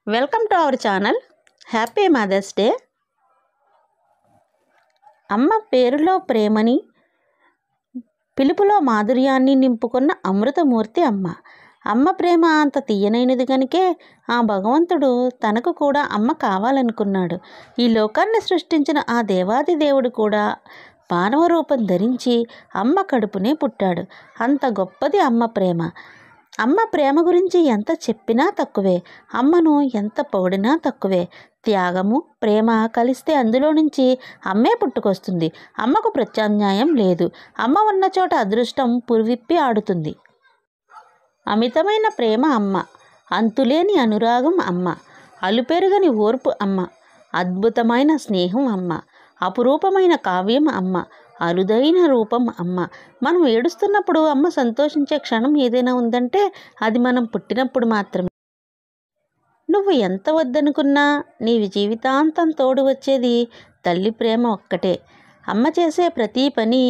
Welcome to our channel. Happy mother's day. అమ్మ పేరులో ప్రేమని, పిలుపులో మాధుర్యాన్ని నింపుకున్న అమృతమూర్తి అమ్మ. అమ్మ ప్రేమ అంత తీయనైనది కనుకే ఆ భగవంతుడు తనకు కూడా అమ్మ కావాలనుకున్నాడు. ఈ లోకాన్ని సృష్టించిన ఆ దేవాది దేవుడు కూడా మానవ రూపం ధరించి అమ్మ కడుపునే పుట్టాడు. అంత గొప్పది అమ్మ ప్రేమ. అమ్మ ప్రేమ గురించి ఎంత చెప్పినా తక్కువే, అమ్మను ఎంత పొగిడినా తక్కువే. త్యాగము, ప్రేమ కలిస్తే అందులో నుంచి అమ్మే పుట్టుకొస్తుంది. అమ్మకు ప్రత్యామ్నాయం లేదు. అమ్మ ఉన్న చోట అదృష్టం పురివిప్పి ఆడుతుంది. అమితమైన ప్రేమ అమ్మ, అంతులేని అనురాగం అమ్మ, అలుపెరుగని ఓర్పు అమ్మ, అద్భుతమైన స్నేహం అమ్మ, అపురూపమైన కావ్యం అమ్మ, అరుదైన రూపం అమ్మ. మనం ఏడుస్తున్నప్పుడు అమ్మ సంతోషించే క్షణం ఏదైనా ఉందంటే అది మనం పుట్టినప్పుడు మాత్రమే. నువ్వు ఎంత వద్దనుకున్నా నీ జీవితాంతం తోడు వచ్చేది తల్లి ప్రేమ ఒక్కటే. అమ్మ చేసే ప్రతి పని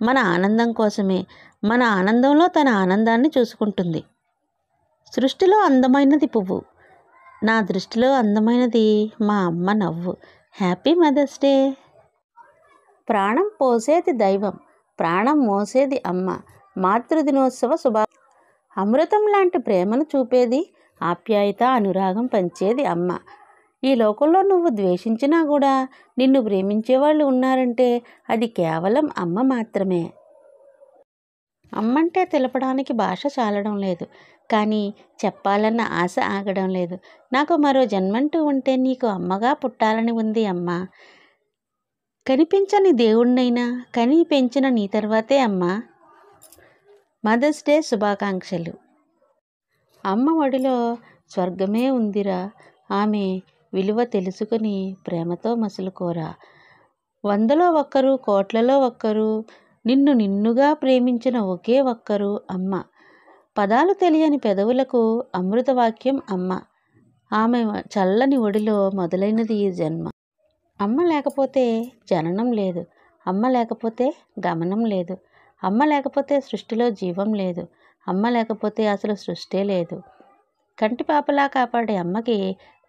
మన ఆనందం కోసమే. మన ఆనందంలో తన ఆనందాన్ని చూసుకుంటుంది. సృష్టిలో అందమైనది పువ్వు, నా దృష్టిలో అందమైనది మా అమ్మ నవ్వు. Happy mother's day. ప్రాణం పోసేది దైవం, ప్రాణం మోసేది అమ్మ. మాతృదినోత్సవ అమృతం లాంటి ప్రేమను చూపేది, ఆప్యాయత అనురాగం పంచేది అమ్మ. ఈ లోకంలో నువ్వు ద్వేషించినా కూడా నిన్ను ప్రేమించేవాళ్ళు ఉన్నారంటే అది కేవలం అమ్మ మాత్రమే. అమ్మంటే తెలపడానికి భాష చాలడం లేదు, కానీ చెప్పాలన్న ఆశ ఆగడం లేదు. నాకు మరో జన్మంటూ ఉంటే నీకు అమ్మగా పుట్టాలని ఉంది అమ్మ. కనిపించని దేవుణ్ణైనా కని పెంచిన నీ తర్వాతే అమ్మ. మదర్స్ డే శుభాకాంక్షలు. అమ్మ ఒడిలో స్వర్గమే ఉందిరా, ఆమె విలువ తెలుసుకుని ప్రేమతో మసులుకోరా. 100లో 1, కోట్లలో 1 నిన్ను నిన్నుగా ప్రేమించిన ఒకే ఒక్కరు అమ్మ. పదాలు తెలియని పెదవులకు అమృతవాక్యం అమ్మ. ఆమె చల్లని ఒడిలో మొదలైనది ఈ జన్మ. అమ్మ లేకపోతే జననం లేదు, అమ్మ లేకపోతే గమనం లేదు, అమ్మ లేకపోతే సృష్టిలో జీవం లేదు, అమ్మ లేకపోతే అసలు సృష్టే లేదు. కంటి పాపలా కాపాడే అమ్మకి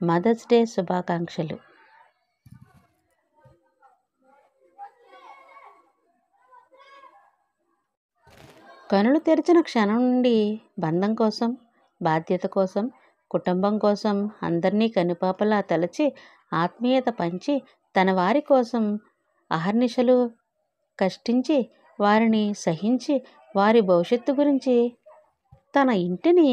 మదర్స్ డే శుభాకాంక్షలు. కనులు తెరిచిన క్షణం నుండి బంధం కోసం, బాధ్యత కోసం, కుటుంబం కోసం అందరినీ కనుపాపలా తలచి ఆత్మీయత పంచి తన వారి కోసం అహర్నిశలు కష్టించి వారిని సహించి వారి భవిష్యత్తు గురించి తన ఇంటిని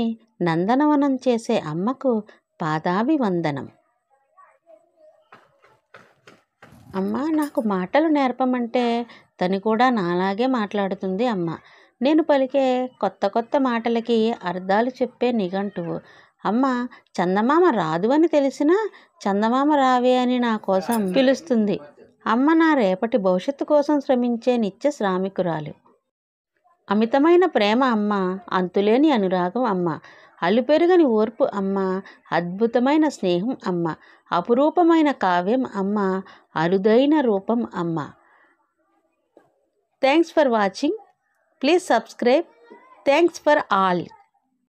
నందనవనం చేసే అమ్మకు పాదాభివందనం. అమ్మ నాకు మాటలు నేర్పమంటే తను కూడా నాలాగే మాట్లాడుతుంది అమ్మ. నేను పలికే కొత్త కొత్త మాటలకి అర్థాలు చెప్పే నిఘంటువు అమ్మ. చందమామ రాదు అని తెలిసినా చందమామ రావే అని నా కోసం పిలుస్తుంది అమ్మ. నా రేపటి భవిష్యత్తు కోసం శ్రమించే నిత్య శ్రామికురాలు. అమితమైన ప్రేమ అమ్మ, అంతులేని అనురాగం అమ్మ, అలుపెరుగని ఓర్పు అమ్మ, అద్భుతమైన స్నేహం అమ్మ, అపురూపమైన కావ్యం అమ్మ, అరుదైన రూపం అమ్మ. Thanks for watching. Please subscribe. Thanks for all.